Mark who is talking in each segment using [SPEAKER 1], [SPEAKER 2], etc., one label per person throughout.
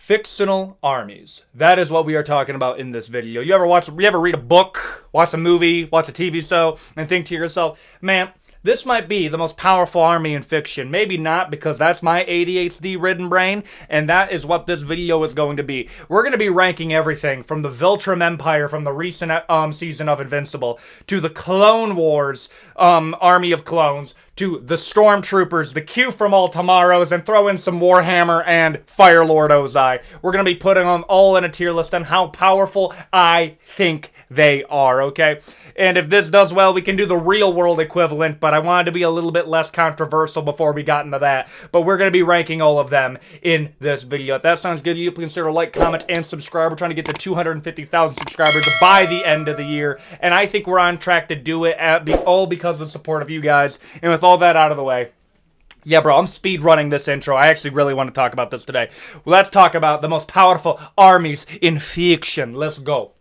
[SPEAKER 1] Fictional armies. That is what we are talking about in this video. You ever read a book, watch a movie, watch a TV show, and think to yourself, man, this might be the most powerful army in fiction. Maybe not, because that's my ADHD-ridden brain, and that is what this video is going to be. We're going to be ranking everything from the Viltrum Empire from the recent season of Invincible, to the Clone Wars army of clones, to the Stormtroopers, the Q from All Tomorrows, and throw in some Warhammer and Firelord Ozai. We're going to be putting them all in a tier list on how powerful I think they are, okay? And if this does well, we can do the real world equivalent, but I wanted to be a little bit less controversial before we got into that. But we're going to be ranking all of them in this video. If that sounds good to you, please consider like, comment, and subscribe. We're trying to get to 250,000 subscribers by the end of the year, and I think we're on track to do it all because of the support of you guys. And with all that out of the way, yeah, bro, I'm speed running this intro. I actually really want to talk about this today. Let's talk about the most powerful armies in fiction. Let's go.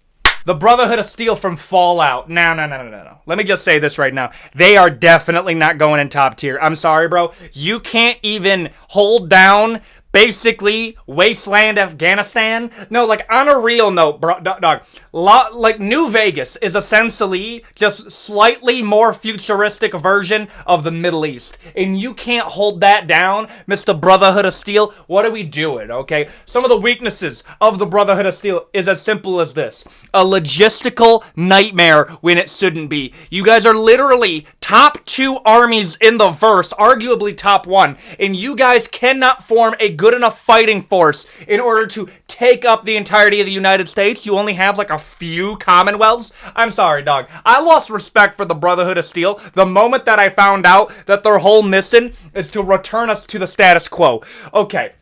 [SPEAKER 1] The Brotherhood of Steel from Fallout. No. Let me just say this right now. They are definitely not going in top tier. I'm sorry, bro. You can't even hold down basically Wasteland, Afghanistan. No, like, on a real note, bro, dog, like, New Vegas is essentially just slightly more futuristic version of the Middle East. And you can't hold that down, Mr. Brotherhood of Steel. What are we doing, okay? Some of the weaknesses of the Brotherhood of Steel is as simple as this. A logistical nightmare when it shouldn't be. You guys are literally top 2 armies in the verse, arguably top 1, and you guys cannot form a good enough fighting force in order to take up the entirety of the United States. You only have like a few commonwealths. I'm sorry, dog. I lost respect for the Brotherhood of Steel the moment that I found out that their whole mission is to return us to the status quo. Okay,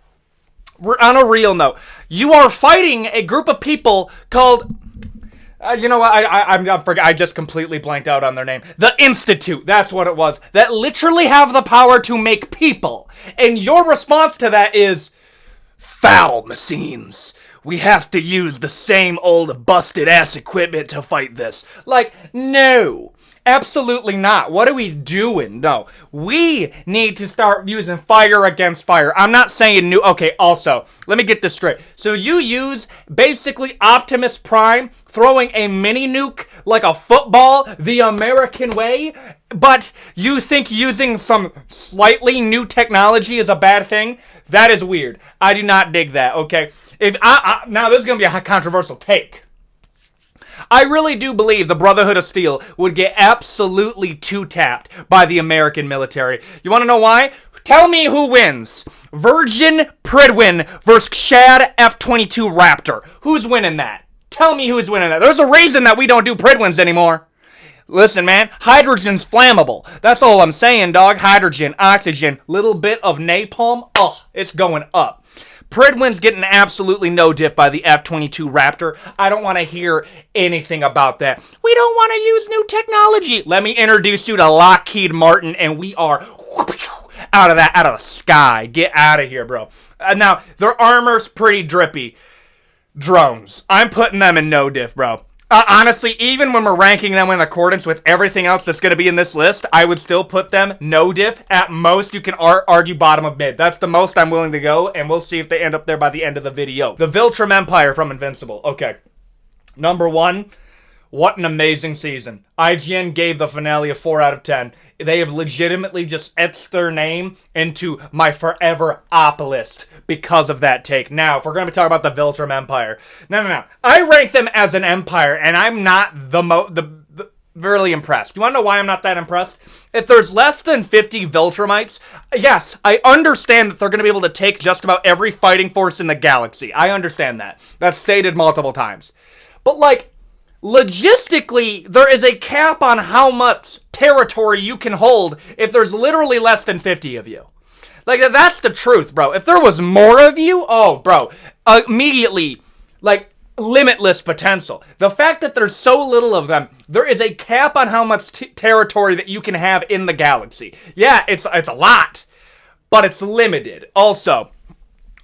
[SPEAKER 1] we're on a real note. You are fighting a group of people called... you know what? I just completely blanked out on their name. The Institute, that's what it was. That literally have the power to make people. And your response to that is, foul machines. We have to use the same old busted-ass equipment to fight this. Like, no. Absolutely not. What are we doing? No. We need to start using fire against fire. I'm not saying new... Okay, also, let me get this straight. So you use basically Optimus Prime throwing a mini nuke like a football the American way, but you think using some slightly new technology is a bad thing? That is weird. I do not dig that, okay? Now, this is going to be a controversial take. I really do believe the Brotherhood of Steel would get absolutely two-tapped by the American military. You want to know why? Tell me who wins. Virgin Pridwin versus Shad F-22 Raptor. Who's winning that? Tell me who's winning that. There's a reason that we don't do Pridwins anymore. Listen, man, hydrogen's flammable. That's all I'm saying, dog. Hydrogen, oxygen, little bit of napalm. Oh, it's going up. Pridwin's getting absolutely no diff by the F-22 Raptor. I don't want to hear anything about that. We don't want to use new technology. Let me introduce you to Lockheed Martin, and we are out of the sky. Get out of here, bro. Now, their armor's pretty drippy. Drones. I'm putting them in no diff, bro. Honestly, even when we're ranking them in accordance with everything else that's going to be in this list, I would still put them no diff. At most, you can argue bottom of mid. That's the most I'm willing to go, and we'll see if they end up there by the end of the video. The Viltrum Empire from Invincible. Okay. Number 1, what an amazing season. IGN gave the finale a 4 out of 10. They have legitimately just etched their name into my forever op list because of that take. Now, if we're going to be talking about the Viltrum Empire, no. I rank them as an empire, and I'm not really impressed. You want to know why I'm not that impressed? If there's less than 50 Viltrumites, yes, I understand that they're going to be able to take just about every fighting force in the galaxy. I understand that. That's stated multiple times. But, like, logistically, there is a cap on how much territory you can hold if there's literally less than 50 of you. Like, that's the truth, bro. If there was more of you, oh, bro, immediately, like, limitless potential. The fact that there's so little of them, there is a cap on how much territory that you can have in the galaxy. Yeah, it's a lot, but it's limited. Also,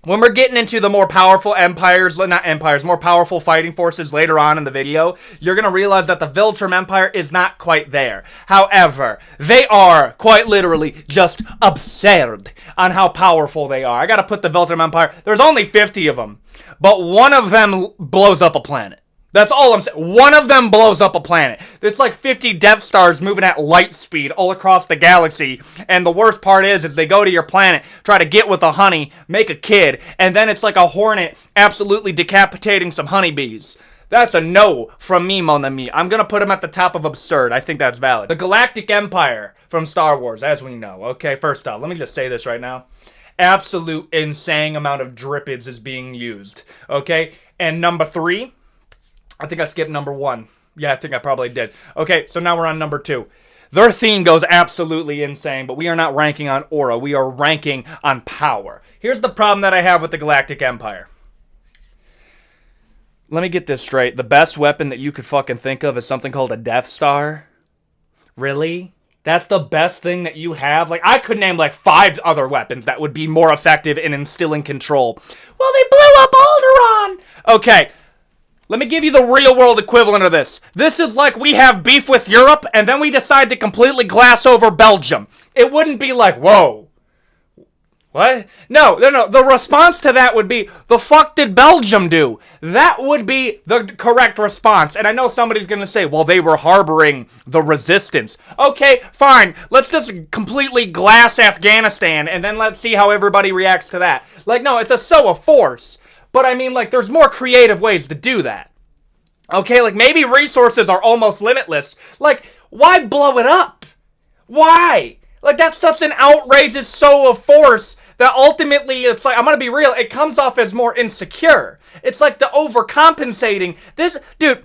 [SPEAKER 1] when we're getting into the more powerful empires, not empires, more powerful fighting forces later on in the video, you're going to realize that the Viltrum Empire is not quite there. However, they are quite literally just absurd on how powerful they are. I got to put the Viltrum Empire, there's only 50 of them, but one of them blows up a planet. That's all I'm saying. One of them blows up a planet. It's like 50 Death Stars moving at light speed all across the galaxy. And the worst part is they go to your planet, try to get with a honey, make a kid, and then it's like a hornet absolutely decapitating some honeybees. That's a no from me, mon ami. I'm going to put him at the top of absurd. I think that's valid. The Galactic Empire from Star Wars, as we know. Okay, first off, let me just say this right now. Absolute insane amount of dripids is being used. Okay, and number 3... I think I skipped number 1. Yeah, I think I probably did. Okay, so now we're on number 2. Their theme goes absolutely insane, but we are not ranking on aura. We are ranking on power. Here's the problem that I have with the Galactic Empire. Let me get this straight. The best weapon that you could fucking think of is something called a Death Star? Really? That's the best thing that you have? Like, I could name like 5 other weapons that would be more effective in instilling control. Well, they blew up Alderaan! Okay. Let me give you the real-world equivalent of this. This is like we have beef with Europe, and then we decide to completely glass over Belgium. It wouldn't be like, whoa. What? No. The response to that would be, the fuck did Belgium do? That would be the correct response. And I know somebody's going to say, well, they were harboring the resistance. Okay, fine. Let's just completely glass Afghanistan, and then let's see how everybody reacts to that. Like, no, it's a show of force. But I mean, like, there's more creative ways to do that. Okay, like, maybe resources are almost limitless. Like, why blow it up? Why? Like, that's such an outrageous show of force that ultimately, it's like, I'm gonna be real, it comes off as more insecure. It's like the overcompensating. This, dude,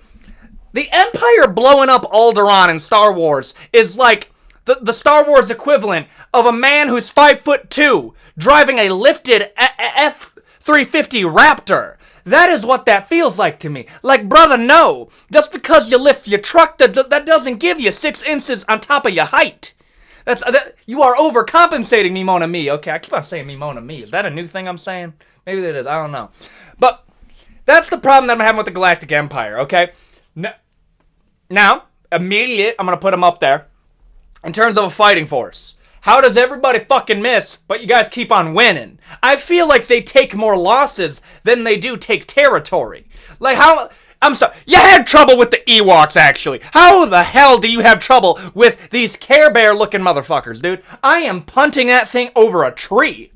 [SPEAKER 1] the Empire blowing up Alderaan in Star Wars is like the Star Wars equivalent of a man who's 5'2" driving a lifted F-350 Raptor. That is what that feels like to me. Like, brother, no. Just because you lift your truck, that doesn't give you 6 inches on top of your height. You are overcompensating, me mon ami. Okay, I keep on saying me mon ami. Is that a new thing I'm saying? Maybe it is. I don't know. But that's the problem that I'm having with the Galactic Empire, okay? Now, immediate, I'm going to put them up there. In terms of a fighting force. How does everybody fucking miss, but you guys keep on winning? I feel like they take more losses than they do take territory. Like, how... I'm sorry, you had trouble with the Ewoks, actually. How the hell do you have trouble with these Care Bear-looking motherfuckers, dude? I am punting that thing over a tree.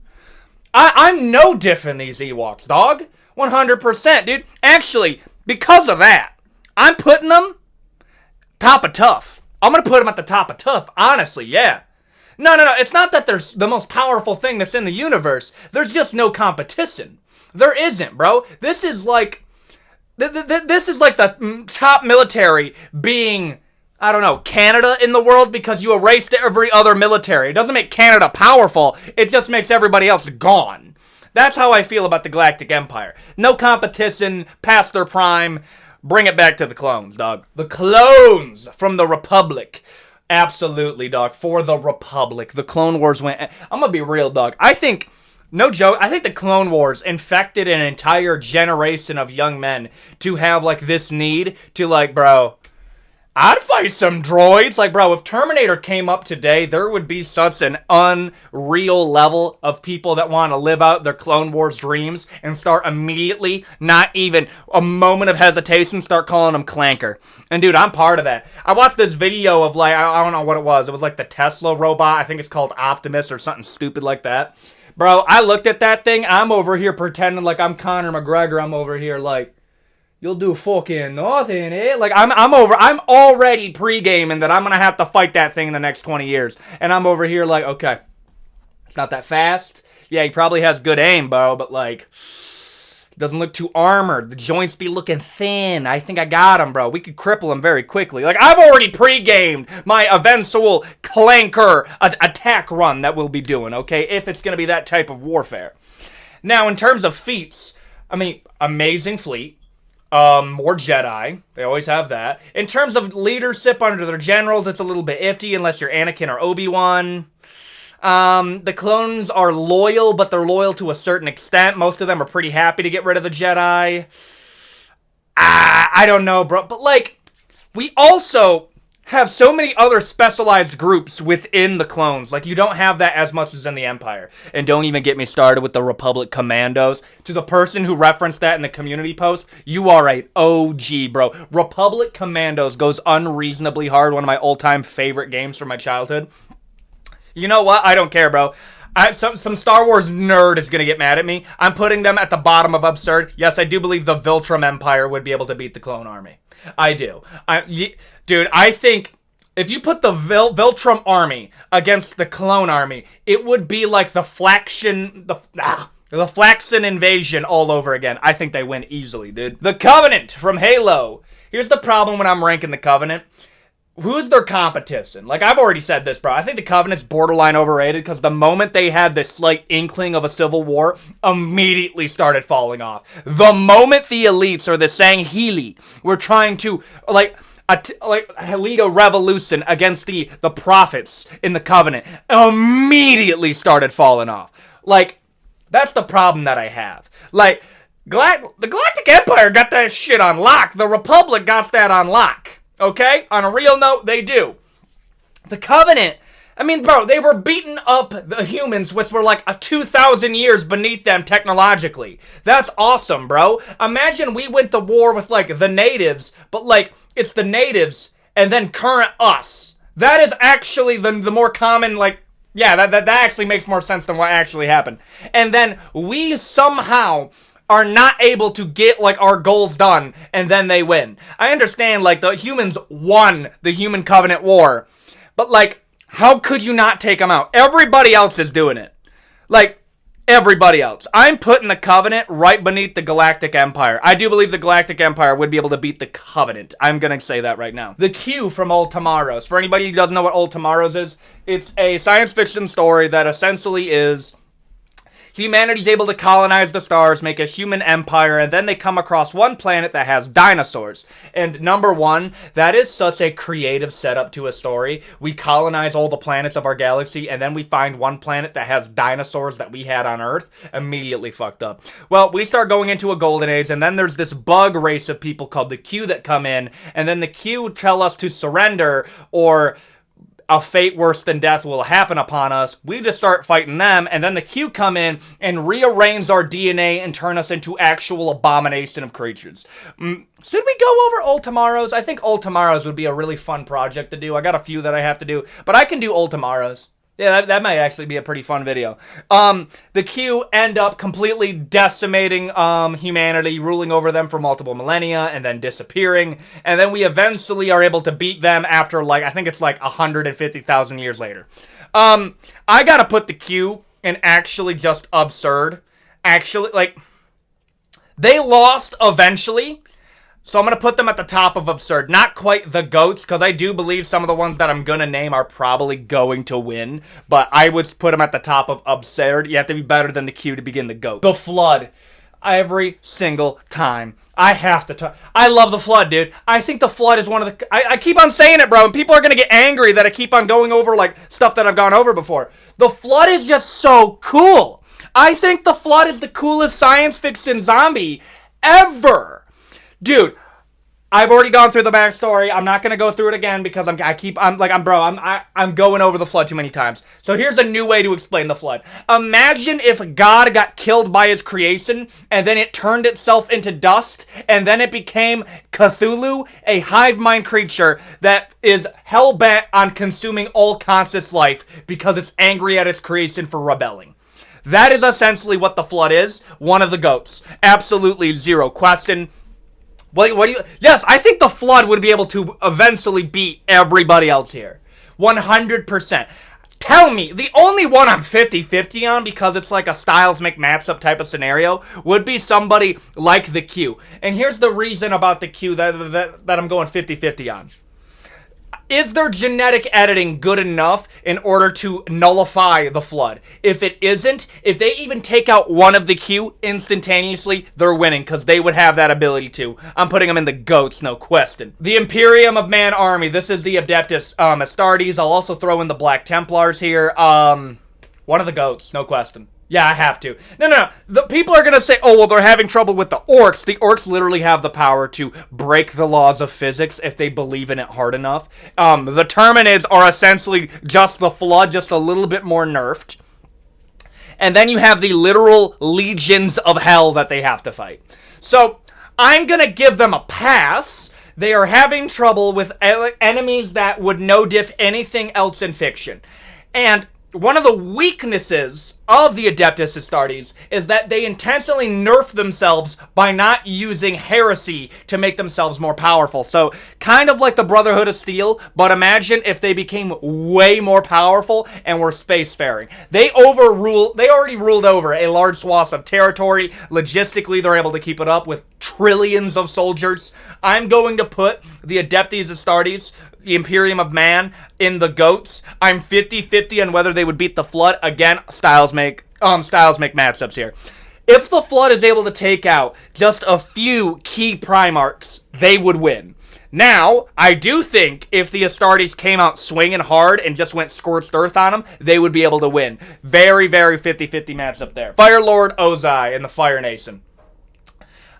[SPEAKER 1] I'm no diff in these Ewoks, dog. 100%, dude. Actually, because of that, I'm putting them top of tough. I'm going to put them at the top of tough, honestly, yeah. No. It's not that they're the most powerful thing that's in the universe. There's just no competition. There isn't, bro. This is like... This is like the top military being, I don't know, Canada in the world because you erased every other military. It doesn't make Canada powerful. It just makes everybody else gone. That's how I feel about the Galactic Empire. No competition, past their prime. Bring it back to the clones, dog. The clones from the Republic. Absolutely, dog. For the Republic. The Clone Wars went... I'm gonna be real, dog. I think... No joke, I think the Clone Wars infected an entire generation of young men to have, like, this need to, like, bro, I'd fight some droids. Like, bro, if Terminator came up today, there would be such an unreal level of people that want to live out their Clone Wars dreams and start immediately, not even a moment of hesitation, start calling them Clanker. And, dude, I'm part of that. I watched this video of, like, I don't know what it was. It was, like, the Tesla robot. I think it's called Optimus or something stupid like that. Bro, I looked at that thing. I'm over here pretending like I'm Conor McGregor. I'm over here like, you'll do fucking nothing, eh? Like, I'm already pre-gaming that I'm going to have to fight that thing in the next 20 years. And I'm over here like, okay, it's not that fast. Yeah, he probably has good aim, bro, but like, doesn't look too armored. The joints be looking thin. I think I got him, bro. We could cripple him very quickly. Like, I've already pre-gamed my eventual clanker attack run that we'll be doing, okay? If it's going to be that type of warfare. Now, in terms of feats, I mean, amazing fleet. More Jedi. They always have that. In terms of leadership under their generals, it's a little bit iffy unless you're Anakin or Obi-Wan. The clones are loyal, but they're loyal to a certain extent. Most of them are pretty happy to get rid of the Jedi. I don't know, bro. But, like, we also have so many other specialized groups within the clones. Like, you don't have that as much as in the Empire. And don't even get me started with the Republic Commandos. To the person who referenced that in the community post, you are a OG, bro. Republic Commandos goes unreasonably hard. One of my all-time favorite games from my childhood. You know what? I don't care, bro. Some Star Wars nerd is going to get mad at me. I'm putting them at the bottom of absurd. Yes, I do believe the Viltrum Empire would be able to beat the Clone Army. I do. Dude, I think if you put the Viltrum Army against the Clone Army, it would be like the Flaxen invasion all over again. I think they win easily, dude. The Covenant from Halo. Here's the problem when I'm ranking the Covenant. Who's their competition? Like, I've already said this, bro. I think the Covenant's borderline overrated because the moment they had this slight inkling of a civil war, immediately started falling off. The moment the elites or the Sangheili were trying to, lead a revolution against the prophets in the Covenant, immediately started falling off. Like, that's the problem that I have. Like, the Galactic Empire got that shit on lock. The Republic got that on lock. Okay? On a real note, they do. The Covenant, I mean, bro, they were beating up the humans, which were like 2,000 years beneath them technologically. That's awesome, bro. Imagine we went to war with, like, the natives, but, like, it's the natives and then current us. That is actually the more common, like, yeah, that actually makes more sense than what actually happened. And then we somehow are not able to get, like, our goals done, and then they win. I understand, like, the humans won the Human Covenant War, but, like, how could you not take them out? Everybody else is doing it. Like, everybody else. I'm putting the Covenant right beneath the Galactic Empire. I do believe the Galactic Empire would be able to beat the Covenant. I'm gonna say that right now. The Q from Old Tomorrows. For anybody who doesn't know what Old Tomorrows is, it's a science fiction story that essentially is humanity's able to colonize the stars, make a human empire, and then they come across one planet that has dinosaurs. And number one, that is such a creative setup to a story. We colonize all the planets of our galaxy, and then we find one planet that has dinosaurs that we had on Earth. Immediately fucked up. Well, we start going into a golden age, and then there's this bug race of people called the Q that come in, and then the Q tell us to surrender, or a fate worse than death will happen upon us. We just start fighting them, and then the Q come in and rearrange our DNA and turn us into actual abomination of creatures. Should we go over Old Tomorrows? I think Old Tomorrows would be a really fun project to do. I got a few that I have to do, but I can do Old Tomorrows. Yeah, that might actually be a pretty fun video. The Q end up completely decimating humanity, ruling over them for multiple millennia, and then disappearing. And then we eventually are able to beat them after, like, I think it's like 150,000 years later. I gotta put the Q in actually just absurd. Actually, like, they lost eventually. So I'm going to put them at the top of absurd. Not quite the GOATs, because I do believe some of the ones that I'm going to name are probably going to win. But I would put them at the top of absurd. You have to be better than the Q to begin the GOAT. The Flood. Every single time. I have to talk. I love the Flood, dude. I think the Flood is one of the... I keep on saying it, bro, and people are going to get angry that I keep on going over, like, stuff that I've gone over before. The Flood is just so cool. I think the Flood is the coolest science fiction zombie ever. Dude, I've already gone through the backstory. I'm not gonna go through it again because I'm going over the Flood too many times. So here's a new way to explain the Flood. Imagine if God got killed by his creation, and then it turned itself into dust, and then it became Cthulhu, a hive mind creature that is hell-bent on consuming all conscious life because it's angry at its creation for rebelling. That is essentially what the Flood is. One of the GOATs. Absolutely zero question. What do you... Yes, I think the Flood would be able to eventually beat everybody else here. 100%. Tell me, the only one I'm 50-50 on, because it's like a Styles make matchup type of scenario, would be somebody like the Q. And here's the reason about the Q that I'm going 50-50 on. Is their genetic editing good enough in order to nullify the Flood? If it isn't, if they even take out one of the Q instantaneously, they're winning, because they would have that ability to. I'm putting them in the GOATs, no question. The Imperium of Man Army. This is the Adeptus Astartes. I'll also throw in the Black Templars here. One of the goats, no question. Yeah, I have to. No. The people are going to say, oh, well, they're having trouble with the orcs. The orcs literally have the power to break the laws of physics if they believe in it hard enough. The Terminids are essentially just the Flood, just a little bit more nerfed. And then you have the literal legions of hell that they have to fight. So, I'm going to give them a pass. They are having trouble with enemies that would no-diff anything else in fiction. And one of the weaknesses of the Adeptus Astartes is that they intentionally nerf themselves by not using heresy to make themselves more powerful. So, kind of like the Brotherhood of Steel, but imagine if they became way more powerful and were spacefaring. They already ruled over a large swath of territory. Logistically, they're able to keep it up with trillions of soldiers. I'm going to put the Adeptus Astartes, the Imperium of Man, in the goats. I'm 50-50 on whether they would beat the Flood. Again, styles make matchups here. If the Flood is able to take out just a few key Primarchs, they would win. Now, I do think if the Astartes came out swinging hard and just went scorched earth on them, they would be able to win. Very, very 50-50 matchup there. Fire Lord Ozai and the Fire Nation.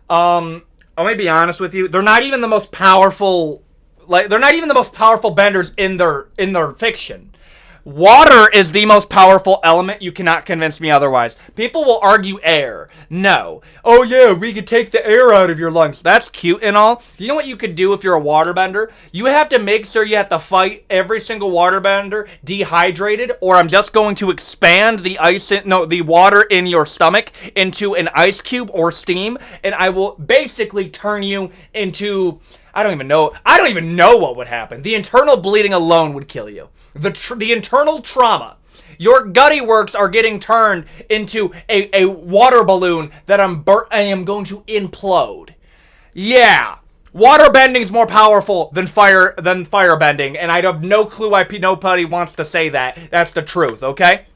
[SPEAKER 1] Let me be honest with you. They're not even the most powerful. They're not even the most powerful benders in their fiction. Water is the most powerful element. You cannot convince me otherwise. People will argue air. No. Oh yeah, we could take the air out of your lungs. That's cute and all. Do you know what you could do if you're a waterbender? You have to make sure you have to fight every single waterbender dehydrated, or I'm just going to expand the water in your stomach into an ice cube or steam, and I will basically turn you into... I don't even know what would happen. The internal bleeding alone would kill you. The internal trauma. Your gutty works are getting turned into a water balloon that I am going to implode. Yeah. Water bending's more powerful than fire bending, and I have no clue why nobody wants to say that. That's the truth, okay?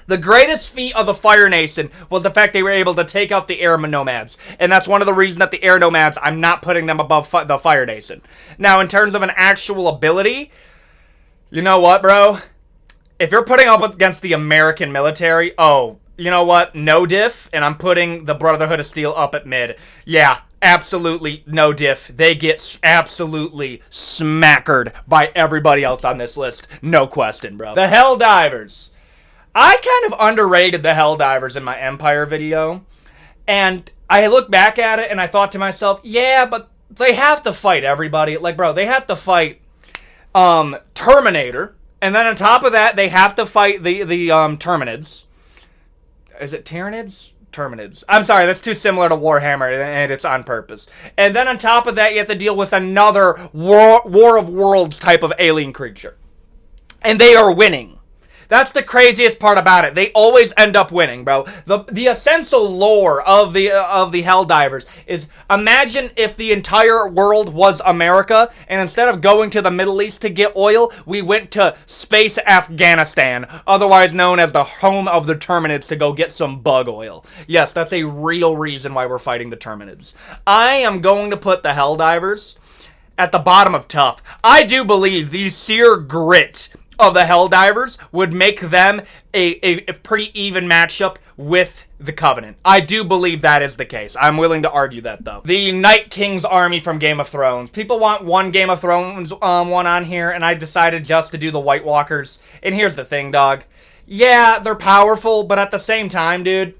[SPEAKER 1] The greatest feat of the Fire Nation was the fact they were able to take out the Air Nomads. And that's one of the reasons that the Air Nomads, I'm not putting them above the Fire Nation. Now, in terms of an actual ability, you know what, bro? If you're putting up against the American military, oh, you know what? No diff, and I'm putting the Brotherhood of Steel up at mid. Yeah, absolutely no diff. They get absolutely smackered by everybody else on this list. No question, bro. The Helldivers. I kind of underrated the Helldivers in my Empire video, and I look back at it and I thought to myself, yeah, but they have to fight everybody. Like, bro, they have to fight Terminator, and then on top of that, they have to fight the Terminids. Is it Tyranids? Terminids. I'm sorry, that's too similar to Warhammer, and it's on purpose. And then on top of that, you have to deal with another War of Worlds type of alien creature. And they are winning. That's the craziest part about it. They always end up winning, bro. The essential lore of the Helldivers is, imagine if the entire world was America, and instead of going to the Middle East to get oil, we went to space Afghanistan, otherwise known as the home of the Terminids, to go get some bug oil. Yes, that's a real reason why we're fighting the Terminids. I am going to put the Helldivers at the bottom of tough. I do believe the sheer grit of the Helldivers would make them a pretty even matchup with the Covenant. I do believe that is the case. I'm willing to argue that, though. The Night King's army from Game of Thrones. People want one Game of Thrones one on here, and I decided just to do the Whitewalkers. And here's the thing, dog. Yeah, they're powerful, but at the same time, dude,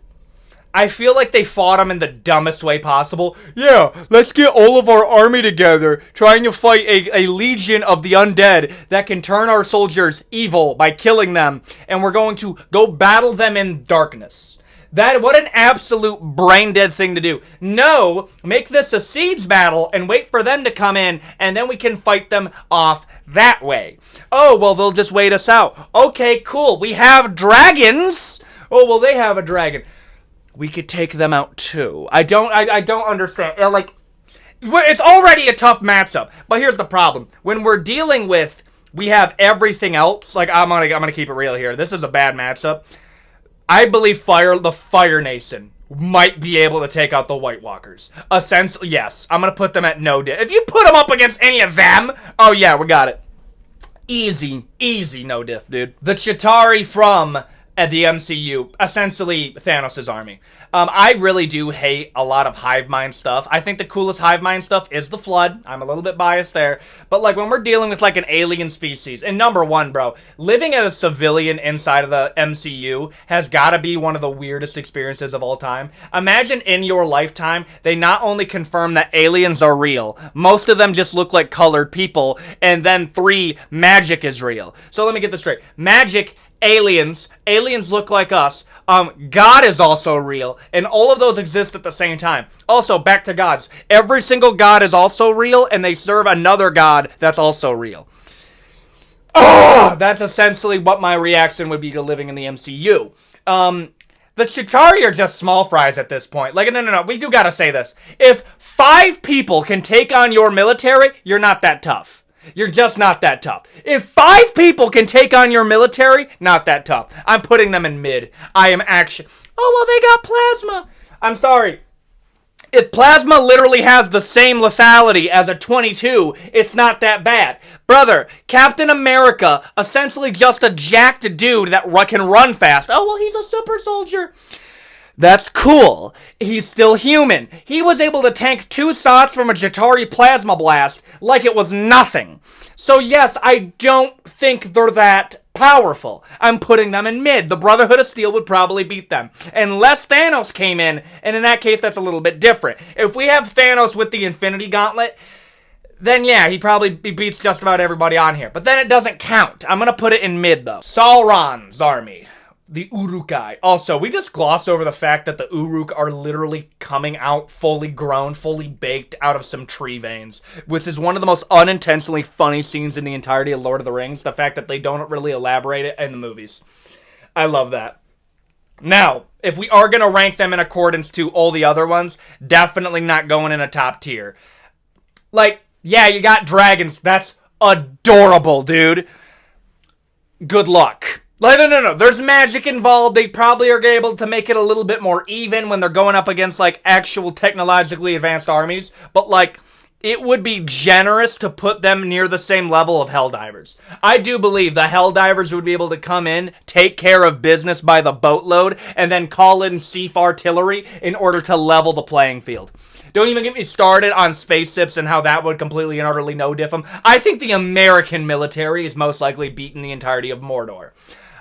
[SPEAKER 1] I feel like they fought them in the dumbest way possible. Yeah, let's get all of our army together, trying to fight a legion of the undead that can turn our soldiers evil by killing them, and we're going to go battle them in darkness. What an absolute brain-dead thing to do. No, make this a siege battle and wait for them to come in, and then we can fight them off that way. Oh, well, they'll just wait us out. Okay, cool. We have dragons. Oh, well, they have a dragon. We could take them out too. I don't understand. Like, it's already a tough matchup. But here's the problem: when we're dealing with, we have everything else. Like, I'm gonna keep it real here. This is a bad matchup. I believe the Fire Nation might be able to take out the Whitewalkers. Essentially, yes. I'm gonna put them at no diff. If you put them up against any of them, oh yeah, we got it. Easy no diff, dude. The Chitauri from at the MCU, essentially Thanos' army. I really do hate a lot of hive mind stuff. I think the coolest hive mind stuff is the Flood. I'm a little bit biased there. But like when we're dealing with like an alien species, and number one, bro, living as a civilian inside of the MCU has got to be one of the weirdest experiences of all time. Imagine in your lifetime, they not only confirm that aliens are real, most of them just look like colored people, and then 3, magic is real. So let me get this straight. Magic, aliens look like us, God is also real, and all of those exist at the same time. Also, back to gods. Every single god is also real, and they serve another god that's also real. Oh, that's essentially what my reaction would be to living in the MCU. The Chitauri are just small fries at this point. Like, no, we do gotta say this. If 5 people can take on your military, you're not that tough. You're just not that tough. If 5 people can take on your military, not that tough. I'm putting them in mid. I am actually... Oh, well, they got plasma. I'm sorry. If plasma literally has the same lethality as a 22, it's not that bad. Brother, Captain America, essentially just a jacked dude that can run fast. Oh, well, he's a super soldier. That's cool. He's still human. He was able to tank 2 shots from a Chitauri plasma blast like it was nothing. So yes, I don't think they're that powerful. I'm putting them in mid. The Brotherhood of Steel would probably beat them. Unless Thanos came in, and in that case, that's a little bit different. If we have Thanos with the Infinity Gauntlet, then yeah, he probably beats just about everybody on here. But then it doesn't count. I'm going to put it in mid, though. Sauron's army. The Uruk-hai. Also, we just gloss over the fact that the Uruk are literally coming out fully grown, fully baked out of some tree veins, which is one of the most unintentionally funny scenes in the entirety of Lord of the Rings, the fact that they don't really elaborate it in the movies. I love that. Now, if we are going to rank them in accordance to all the other ones, definitely not going in a top tier. Like, yeah, you got dragons. That's adorable, dude. Good luck. Like, no. There's magic involved. They probably are able to make it a little bit more even when they're going up against, like, actual technologically advanced armies. But, like, it would be generous to put them near the same level of Helldivers. I do believe the Helldivers would be able to come in, take care of business by the boatload, and then call in Seaf artillery in order to level the playing field. Don't even get me started on spaceships and how that would completely and utterly no-diff them. I think the American military is most likely beating the entirety of Mordor.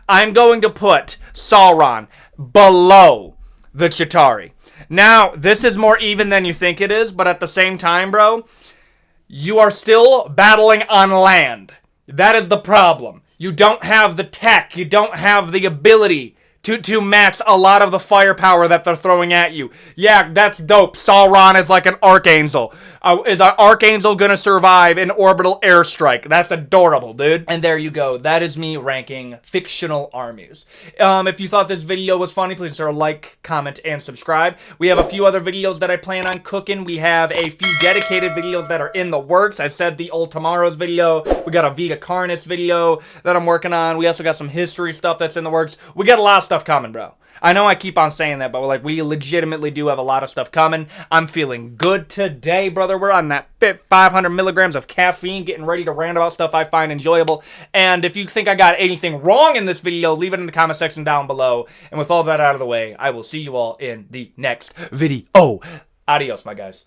[SPEAKER 1] I'm going to put Sauron below the Chitauri. Now, this is more even than you think it is, but at the same time, bro, you are still battling on land. That is the problem. You don't have the tech. You don't have the ability to match a lot of the firepower that they're throwing at you. Yeah, that's dope. Sauron is like an archangel. Is an archangel gonna survive an orbital airstrike? That's adorable, dude. And there you go. That is me ranking fictional armies. If you thought this video was funny, please consider like, comment, and subscribe. We have a few other videos that I plan on cooking. We have a few dedicated videos that are in the works. I said the Old Tomorrows video. We got a Vita Carnis video that I'm working on. We also got some history stuff that's in the works. We got a lot of stuff coming, bro. I know I keep on saying that, but like we legitimately do have a lot of stuff coming. I'm feeling good today, brother. We're on that 500 milligrams of caffeine, getting ready to rant about stuff I find enjoyable. And if you think I got anything wrong in this video, leave it in the comment section down below. And with all that out of the way, I will see you all in the next video. Adios, my guys.